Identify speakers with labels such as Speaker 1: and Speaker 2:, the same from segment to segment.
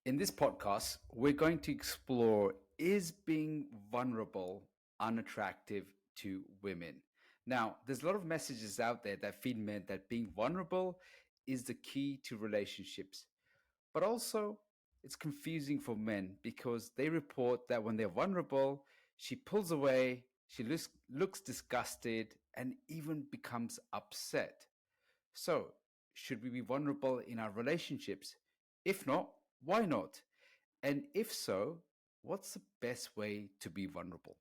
Speaker 1: In this podcast, we're going to explore, is being vulnerable unattractive to women? Now, there's a lot of messages out there that feed men that being vulnerable is the key to relationships. But also, it's confusing for men because they report that when they're vulnerable, she pulls away, she looks disgusted, and even becomes upset. So, should we be vulnerable in our relationships? If not, why not? And if so, what's the best way to be vulnerable?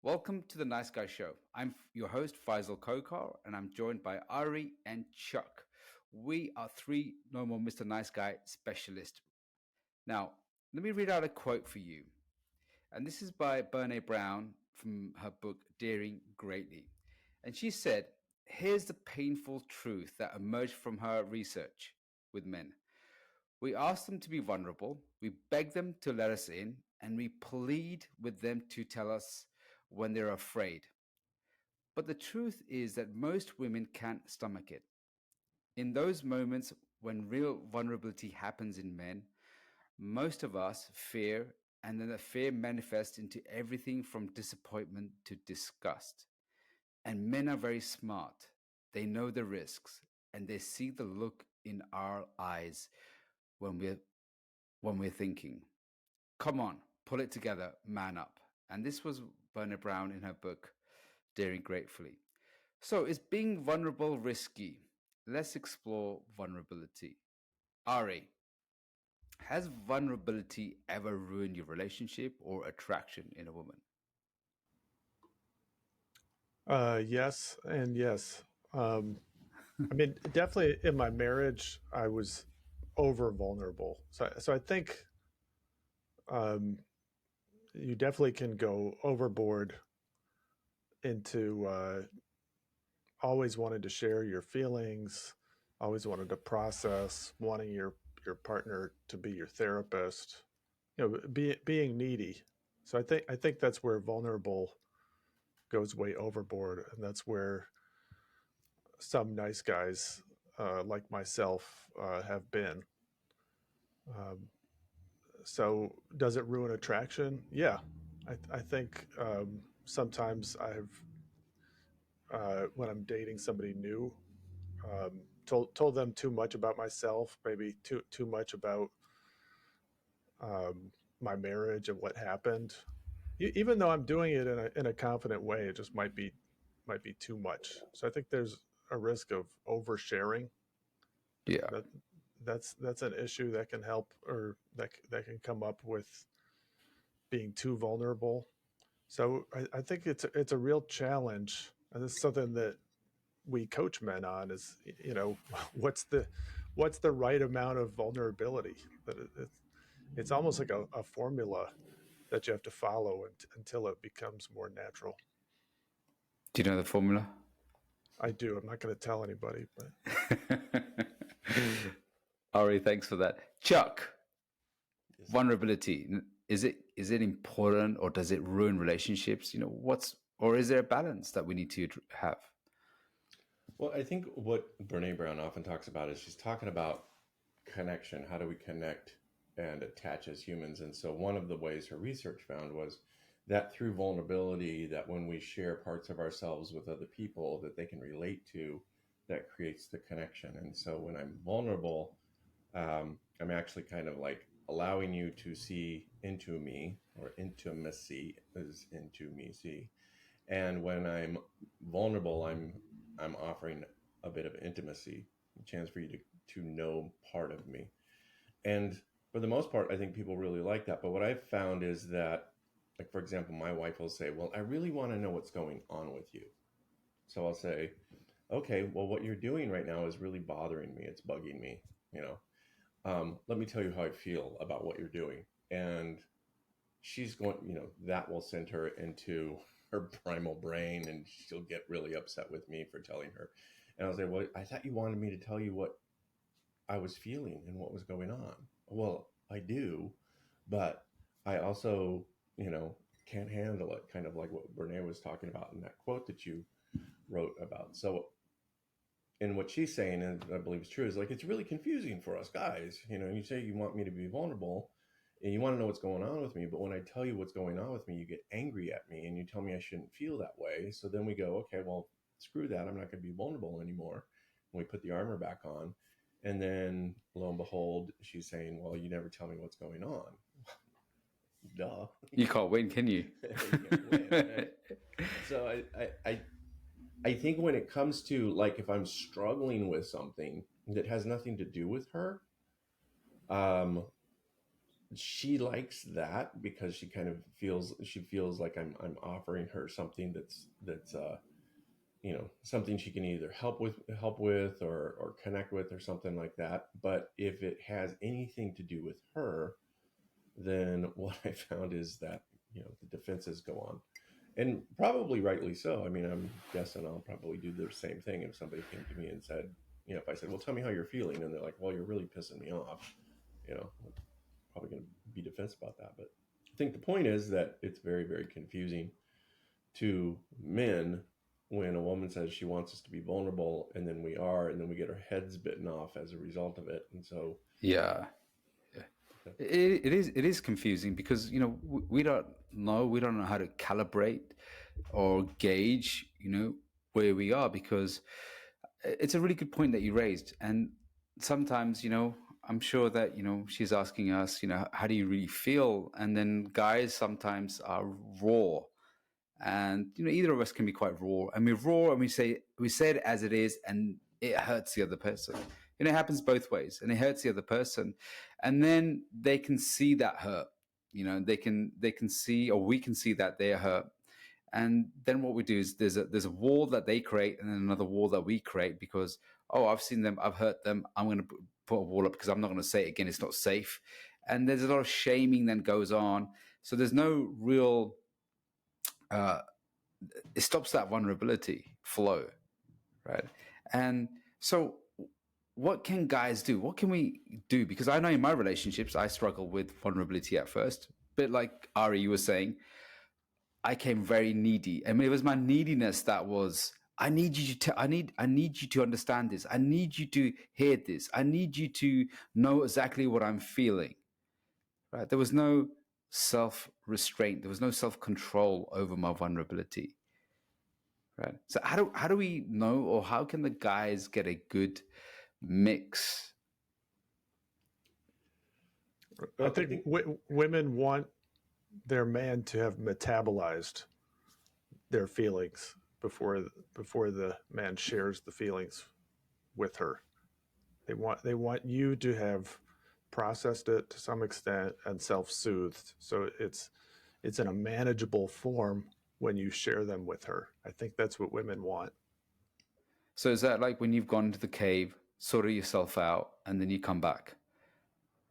Speaker 1: Welcome to the Nice Guy Show. I'm your host, Faisal Kokar, and I'm joined by Ari and Chuck. We are three normal Mr. Nice Guy specialists. Now, let me read out a quote for you. And this is by Brene Brown from her book, Daring Greatly. And she said, here's the painful truth that emerged from her research with men. We ask them to be vulnerable, we beg them to let us in, and we plead with them to tell us when they're afraid. But the truth is that most women can't stomach it. In those moments when real vulnerability happens in men, most of us fear, and then the fear manifests into everything from disappointment to disgust. And men are very smart. They know the risks, and they see the look in our eyes when we're thinking, come on, pull it together, man up. And this was Berna Brown in her book, Daring Gratefully. So is being vulnerable risky? Let's explore vulnerability. Ari, has vulnerability ever ruined your relationship or attraction in a woman?
Speaker 2: Yes, and yes. I mean, definitely in my marriage, I was over vulnerable. So I think um, you definitely can go overboard into always wanting to share your feelings, always wanted to process, wanting your partner to be your therapist, being needy. So I think that's where vulnerable goes way overboard, and that's where some nice guys like myself have been. Um, so, does it ruin attraction? Yeah, I think sometimes when I'm dating somebody new, told them too much about myself, maybe too much about um, my marriage and what happened. Even though I'm doing it in a confident way, it just might be too much. So I think there's a risk of oversharing.
Speaker 1: Yeah.
Speaker 2: That that's an issue that can help, or that can come up with being too vulnerable. So I think it's a real challenge, and it's something that we coach men on. Is what's the right amount of vulnerability? That it's almost like a formula that you have to follow until it becomes more natural.
Speaker 1: Do you know the formula?
Speaker 2: I do. I'm not going to tell anybody, but
Speaker 1: Ari, thanks for that. Chuck,
Speaker 3: Yes.
Speaker 1: vulnerability. Is it important or does it ruin relationships? Or is there a balance that we need to have?
Speaker 3: Well, I think what Brene Brown often talks about is she's talking about connection. How do we connect and attach as humans? And so one of the ways her research found was that through vulnerability, that when we share parts of ourselves with other people that they can relate to, that creates the connection. And so when I'm vulnerable, I'm actually kind of like allowing you to see into me, or intimacy is into me, see. And when I'm vulnerable, I'm offering a bit of intimacy, a chance for you to know part of me. And for the most part, I think people really like that. But what I've found is that, like, for example, my wife will say, well, I really want to know what's going on with you. So I'll say, okay, well, what you're doing right now is really bothering me. It's bugging me, you know. Let me tell you how I feel about what you're doing. And she's going, that will send her into her primal brain, and she'll get really upset with me for telling her. And I'll say, well, I thought you wanted me to tell you what I was feeling and what was going on. Well, I do, but I also, can't handle it, kind of like what Brene was talking about in that quote that you wrote about. So And what she's saying, and I believe it's true, is like, it's really confusing for us guys. You know, you say you want me to be vulnerable and you want to know what's going on with me, but when I tell you what's going on with me, you get angry at me and you tell me I shouldn't feel that way. So then we go, okay, well, screw that. I'm not going to be vulnerable anymore. And we put the armor back on. And then lo and behold, she's saying, well, you never tell me what's going on. Duh.
Speaker 1: You can't win, can you?
Speaker 3: You can't win, right? So I think when it comes to, like, if I'm struggling with something that has nothing to do with her, she likes that because she kind of feels like I'm offering her something that's you know, something she can either help with or connect with or something like that. But if it has anything to do with her, then what I found is that, you know, the defenses go on. And probably rightly so. I mean, I'm guessing I'll probably do the same thing if somebody came to me and said, you know, if I said, well, tell me how you're feeling. And they're like, well, you're really pissing me off. You know, I'm probably going to be defensive about that. But I think the point is that it's very, very confusing to men when a woman says she wants us to be vulnerable and then we are, and then we get our heads bitten off as a result of it. And so,
Speaker 1: Yeah. It is confusing because, you know, we don't know how to calibrate or gauge, you know, where we are, because it's a really good point that you raised. And sometimes, you know, I'm sure that, you know, she's asking us, you know, how do you really feel? And then guys sometimes are raw, and, you know, either of us can be quite raw, and we're raw and we say it as it is, and it hurts the other person. And it happens both ways, and it hurts the other person. And then they can see that hurt. You know, they can see, or we can see that they're hurt. And then what we do is there's a wall that they create, and then another wall that we create, because, oh, I've seen them, I've hurt them, I'm going to put a wall up because I'm not going to say it again. It's not safe. And there's a lot of shaming that goes on. So there's no real it stops that vulnerability flow, right? And so what can guys do? What can we do? Because I know in my relationships I struggle with vulnerability at first, but like Ari, you were saying, I came very needy. I mean, it was my neediness that was, I need you to I need you to understand this, I need you to hear this, I need you to know exactly what I'm feeling, right? There was no self-restraint, there was no self-control over my vulnerability. Right. So how do we know, or how can the guys get a good mix?
Speaker 2: I think women want their man to have metabolized their feelings before the man shares the feelings with her. They want you to have processed it to some extent and self-soothed, so it's in a manageable form when you share them with her. I think that's what women want.
Speaker 1: So is that like when you've gone to the cave, sorted yourself out, and then you come back,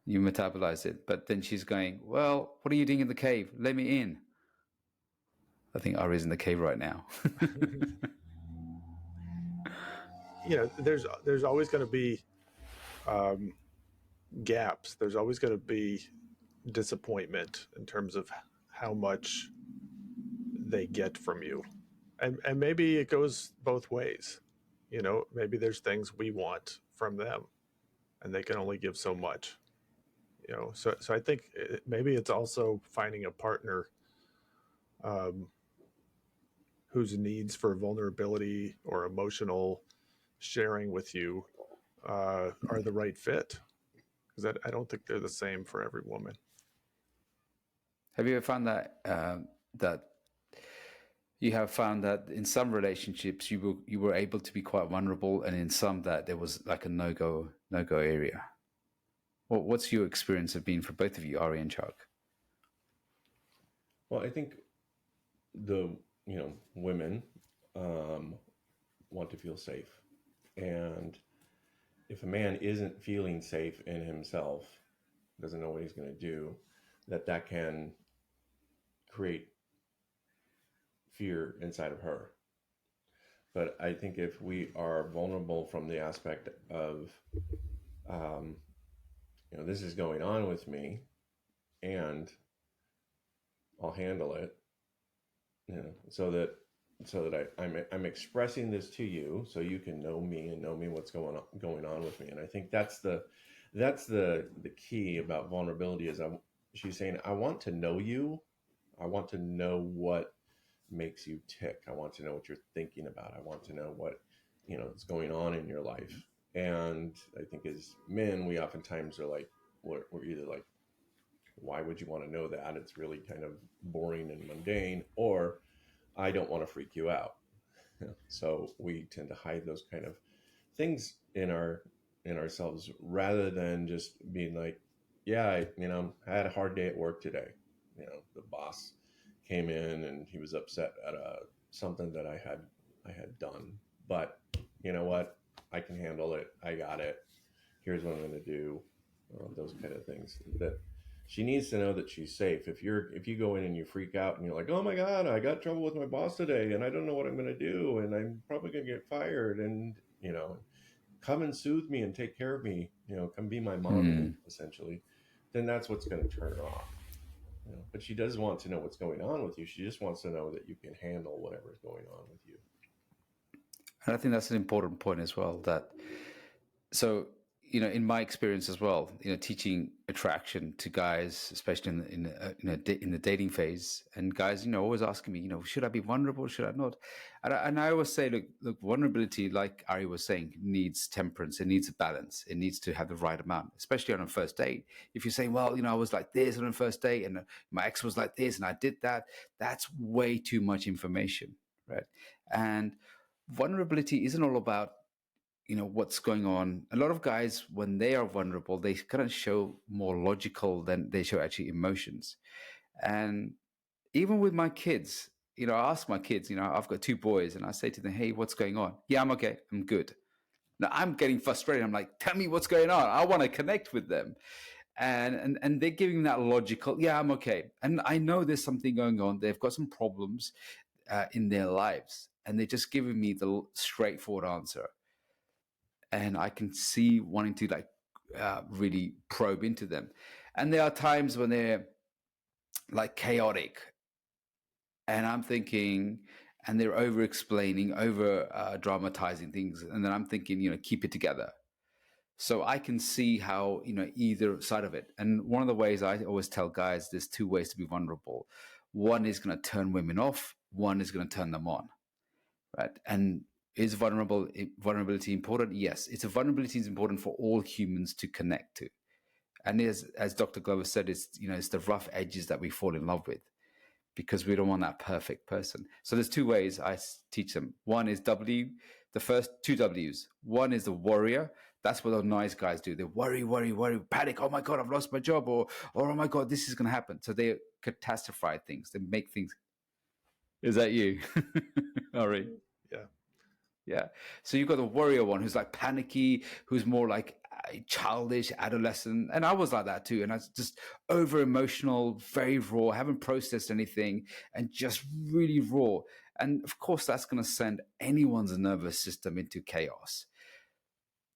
Speaker 1: you metabolize it, but then she's going, well, what are you doing in the cave? Let me in. I think Ari's in the cave right now.
Speaker 2: You know, there's always going to be gaps. There's always going to be disappointment in terms of how much they get from you, and maybe it goes both ways. You know, maybe there's things we want from them and they can only give so much. You know, so I think maybe it's also finding a partner um, whose needs for vulnerability or emotional sharing with you are the right fit, because I don't think they're the same for every woman.
Speaker 1: Have you ever found that that you have found that in some relationships you were able to be quite vulnerable, and in some that there was like a no-go area? What's your experience of being for both of you, Ari and Chuck?
Speaker 3: well, I think women want to feel safe, and if a man isn't feeling safe in himself, doesn't know what he's going to do, that can create fear inside of her. But I think if we are vulnerable from the aspect of, this is going on with me, and I'll handle it, so that so that I'm expressing this to you so you can know me and know me what's going on with me. And I think that's the key about vulnerability is she's saying I want to know you. I want to know what makes you tick. I want to know what you're thinking about. I want to know what is going on in your life. And I think as men, we oftentimes are like, we're either like, why would you want to know that? It's really kind of boring and mundane, or I don't want to freak you out. So we tend to hide those kind of things in ourselves rather than just being like, yeah, I had a hard day at work today. The boss came in and he was upset at something that I had done. But you know what? I can handle it. I got it. Here's what I'm going to do. Those kind of things. That she needs to know that she's safe. If you go in and you freak out and you're like, oh my god, I got trouble with my boss today, and I don't know what I'm going to do, and I'm probably going to get fired, and come and soothe me and take care of me, come be my mommy, essentially, then that's what's going to turn her off. But she does want to know what's going on with you. She just wants to know that you can handle whatever's going on with you.
Speaker 1: And I think that's an important point as well. So in my experience as well, teaching attraction to guys, especially in the dating phase, and guys, always asking me, should I be vulnerable? Should I not? And I always say, look, vulnerability, like Ari was saying, needs temperance. It needs a balance. It needs to have the right amount, especially on a first date. If you're saying, well, I was like this on a first date, and my ex was like this, and I did that, that's way too much information, right? And vulnerability isn't all about what's going on. A lot of guys, when they are vulnerable, they kind of show more logical than they show actually emotions. And even with my kids, I ask my kids, I've got two boys, and I say to them, hey, what's going on? Yeah, I'm okay, I'm good. Now I'm getting frustrated. I'm like, tell me what's going on. I want to connect with them. And they're giving that logical, yeah, I'm okay. And I know there's something going on. They've got some problems in their lives, and they're just giving me the straightforward answer. And I can see wanting to really probe into them. And there are times when they're like chaotic, and I'm thinking, and they're over explaining, over dramatizing things, and then I'm thinking, keep it together. So I can see how either side of it. And one of the ways I always tell guys, there's two ways to be vulnerable. One is going to turn women off. One is going to turn them on, right? And is vulnerability important? Yes, vulnerability is important for all humans to connect to. And as Dr. Glover said, it's the rough edges that we fall in love with, because we don't want that perfect person. So there's two ways I teach them. One is the first two W's. One is the warrior. That's what the nice guys do. They worry, panic. Oh my God, I've lost my job, or oh my God, this is going to happen. So they catastrophize things. They make things. Is that you? All right.
Speaker 2: Yeah.
Speaker 1: Yeah. So you've got the warrior one who's like panicky, who's more like childish, adolescent. And I was like that too. And I was just over emotional, very raw, haven't processed anything, and just really raw. And of course, that's going to send anyone's nervous system into chaos.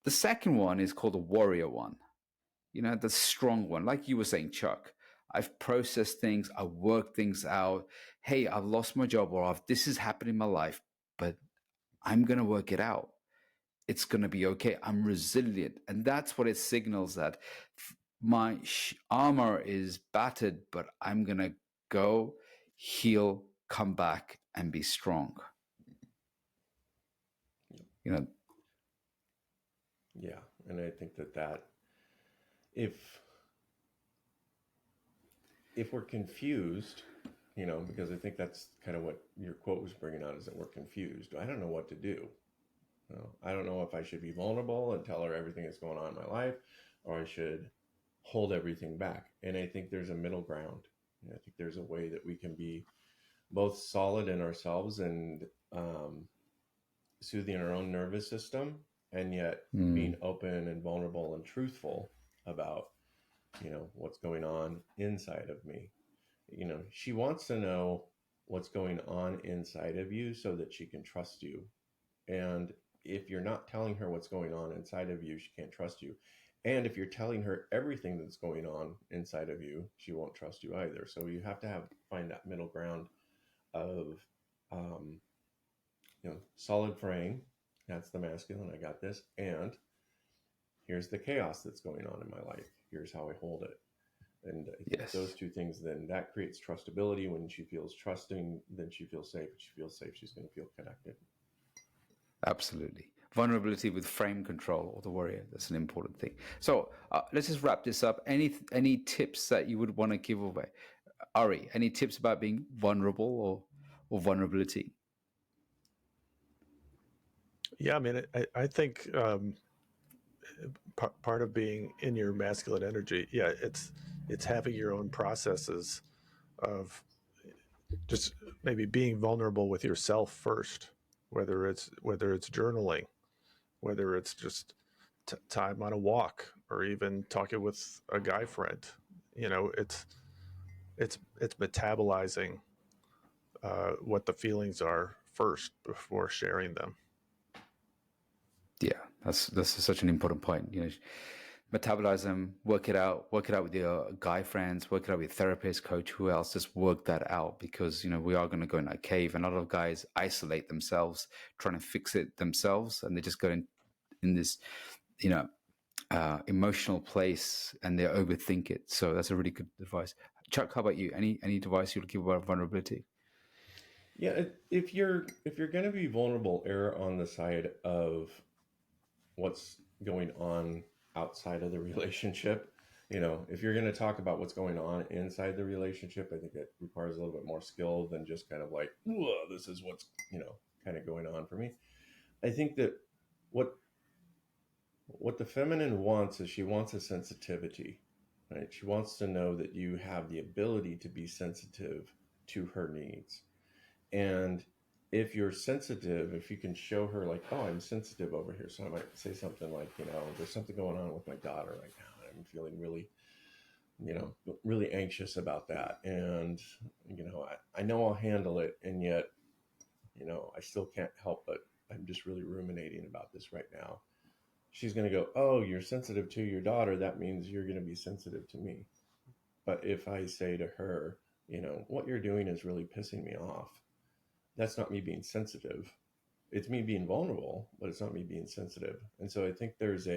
Speaker 1: The second one is called the warrior one, the strong one. Like you were saying, Chuck, I've processed things, I worked things out. Hey, I've lost my job, or this has happened in my life, but I'm going to work it out. It's going to be okay. I'm resilient. And that's what it signals, that my armor is battered, but I'm going to go, heal, come back, and be strong.
Speaker 3: Yeah. And I think that if we're confused, because I think that's kind of what your quote was bringing out, is that we're confused. I don't know what to do. I don't know if I should be vulnerable and tell her everything that's going on in my life, or I should hold everything back. And I think there's a middle ground. I think there's a way that we can be both solid in ourselves and soothing our own nervous system, and yet being open and vulnerable and truthful about what's going on inside of me. She wants to know what's going on inside of you so that she can trust you. And if you're not telling her what's going on inside of you, she can't trust you. And if you're telling her everything that's going on inside of you, she won't trust you either. So you have to find that middle ground of solid frame. That's the masculine. I got this. And here's the chaos that's going on in my life. Here's how I hold it. And I think
Speaker 1: Yes.
Speaker 3: those two things, then that creates trustability. When she feels trusting, then she feels safe. If she feels safe, she's going to feel connected.
Speaker 1: Absolutely. Vulnerability with frame control or the warrior. That's an important thing. So let's just wrap this up. Any tips that you would want to give away? Ari, any tips about being vulnerable or vulnerability?
Speaker 2: Yeah, I mean, I think part of being in your masculine energy, yeah, it's having your own processes of just maybe being vulnerable with yourself first, whether it's journaling, whether it's just time on a walk, or even talking with a guy friend. You know, it's metabolizing what the feelings are first before sharing them.
Speaker 1: Yeah, that's such an important point. You know, metabolize them, work it out with your guy friends, work it out with therapist, coach, who else. Just work that out, because we are going to go in that cave, and a lot of guys isolate themselves, trying to fix it themselves, and they just go in this, emotional place, and they overthink it. So that's a really good advice. Chuck, how about you? Any advice you would give about vulnerability?
Speaker 3: Yeah, if you're going to be vulnerable, err on the side of what's going on outside of the relationship. If you're going to talk about what's going on inside the relationship, I think it requires a little bit more skill than just kind of like, whoa, this is what's kind of going on for me. I think that what the feminine wants is, she wants a sensitivity, right? She wants to know that you have the ability to be sensitive to her needs. And if you're sensitive, if you can show her like, oh, I'm sensitive over here. So I might say something like, there's something going on with my daughter right now, and I'm feeling really, really anxious about that. And, I know I'll handle it. And yet, I still can't help but I'm just really ruminating about this right now. She's going to go, oh, you're sensitive to your daughter. That means you're going to be sensitive to me. But if I say to her, what you're doing is really pissing me off, that's not me being sensitive. It's me being vulnerable, but it's not me being sensitive. And so I think there's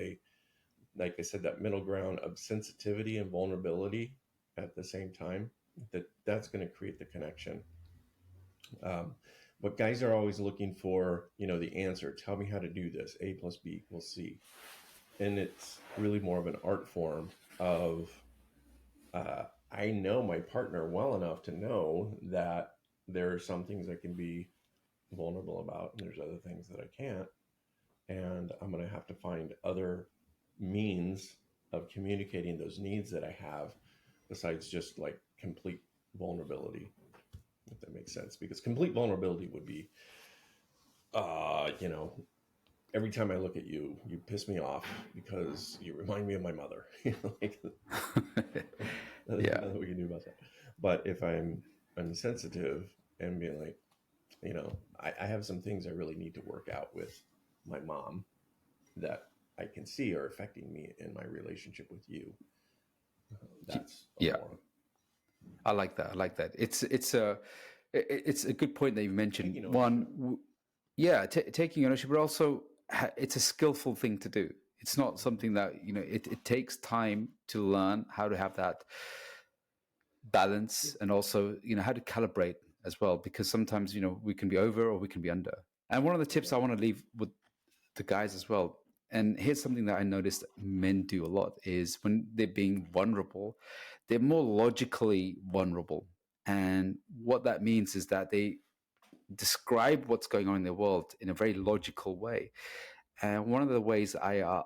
Speaker 3: like I said, that middle ground of sensitivity and vulnerability at the same time, that's going to create the connection. But guys are always looking for, the answer. Tell me how to do this. A plus B equals C. And it's really more of an art form of, I know my partner well enough to know that there are some things I can be vulnerable about, and there's other things that I can't. And I'm going to have to find other means of communicating those needs that I have, besides just like complete vulnerability, if that makes sense. Because complete vulnerability would be, every time I look at you, you piss me off because you remind me of my mother. Like, there's
Speaker 1: Yeah.
Speaker 3: nothing we can do about that. But if I'm sensitive and being like, I have some things I really need to work out with my mom that I can see are affecting me in my relationship with you. That's
Speaker 1: Yeah.
Speaker 3: more.
Speaker 1: I like that. It's a good point that you mentioned.
Speaker 3: Taking
Speaker 1: One, taking ownership, but also it's a skillful thing to do. It's not something that it takes time to learn how to have that balance, and also how to calibrate as well, because sometimes we can be over or we can be under. And one of the tips I want to leave with the guys as well, and here's something that I noticed men do a lot, is when they're being vulnerable, they're more logically vulnerable. And what that means is that they describe what's going on in their world in a very logical way. And one of the ways I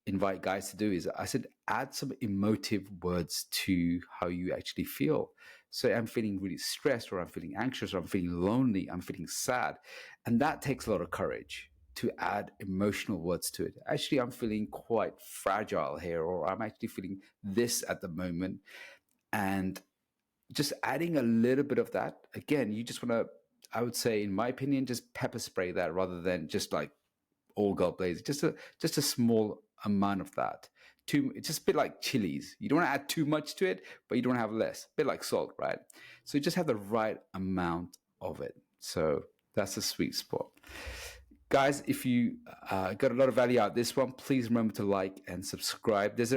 Speaker 1: invite guys to do is, I said, add some emotive words to how you actually feel. So I'm feeling really stressed, or I'm feeling anxious, or I'm feeling lonely, I'm feeling sad. And that takes a lot of courage to add emotional words to it. Actually, I'm feeling quite fragile here, or I'm actually feeling this at the moment. And just adding a little bit of that, again, you just want to, I would say, in my opinion, just pepper spray that, rather than just like all god blaze. Just a small amount of that. It's just a bit like chilies. You don't want to add too much to it, but you don't have less. A bit like salt, right? So you just have the right amount of it. So That's the sweet spot. Guys, if you got a lot of value out of this one, please remember to like and subscribe. There's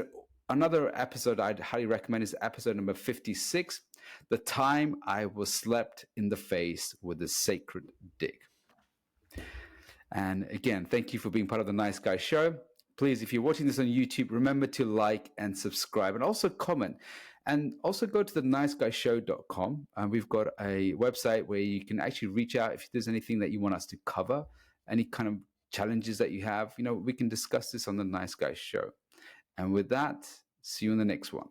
Speaker 1: another episode I'd highly recommend is episode number 56, The Time I Was Slapped in the Face with a Sacred Dick. And again, thank you for being part of the Nice Guy Show. Please, if you're watching this on YouTube, remember to like and subscribe and also comment. And also go to the niceguyshow.com. And we've got a website where you can actually reach out if there's anything that you want us to cover, any kind of challenges that you have. We can discuss this on the Nice Guy Show. And with that, see you in the next one.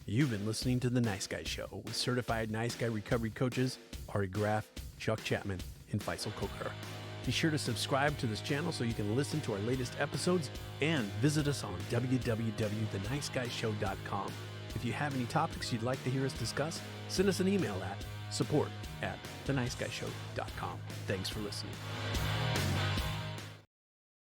Speaker 4: You've been listening to The Nice Guy Show with certified Nice Guy recovery coaches Ari Graff, Chuck Chapman, and Faisal Kokar. Be sure to subscribe to this channel so you can listen to our latest episodes and visit us on www.theniceguyShow.com. If you have any topics you'd like to hear us discuss, send us an email at support@theniceguyShow.com. Thanks for listening.